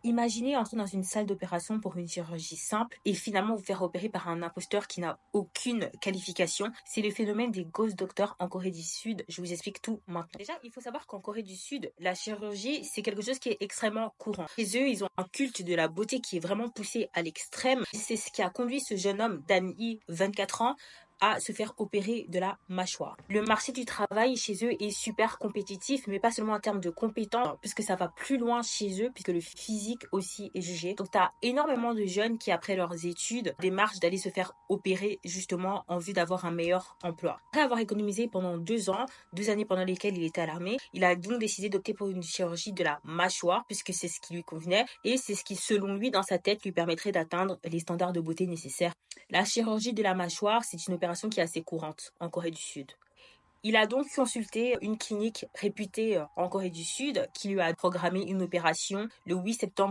Imaginez entrer dans une salle d'opération pour une chirurgie simple et finalement vous faire opérer par un imposteur qui n'a aucune qualification. C'est le phénomène des ghost doctors en Corée du Sud. Je vous explique tout maintenant. Déjà, il faut savoir qu'en Corée du Sud, la chirurgie, c'est quelque chose qui est extrêmement courant. Chez eux, ils ont un culte de la beauté qui est vraiment poussé à l'extrême. C'est ce qui a conduit ce jeune homme, Dan Yi, 24 ans, à se faire opérer de la mâchoire. Le marché du travail chez eux est super compétitif, mais pas seulement en termes de compétences, puisque ça va plus loin chez eux, puisque le physique aussi est jugé. Donc, tu as énormément de jeunes qui, après leurs études, démarchent d'aller se faire opérer justement en vue d'avoir un meilleur emploi. Après avoir économisé pendant 2 ans, 2 années pendant lesquelles il était à l'armée, il a donc décidé d'opter pour une chirurgie de la mâchoire, puisque c'est ce qui lui convenait, et c'est ce qui, selon lui, dans sa tête, lui permettrait d'atteindre les standards de beauté nécessaires. La chirurgie de la mâchoire, c'est une opération qui est assez courante en Corée du Sud. Il a donc consulté une clinique réputée en Corée du Sud qui lui a programmé une opération le 8 septembre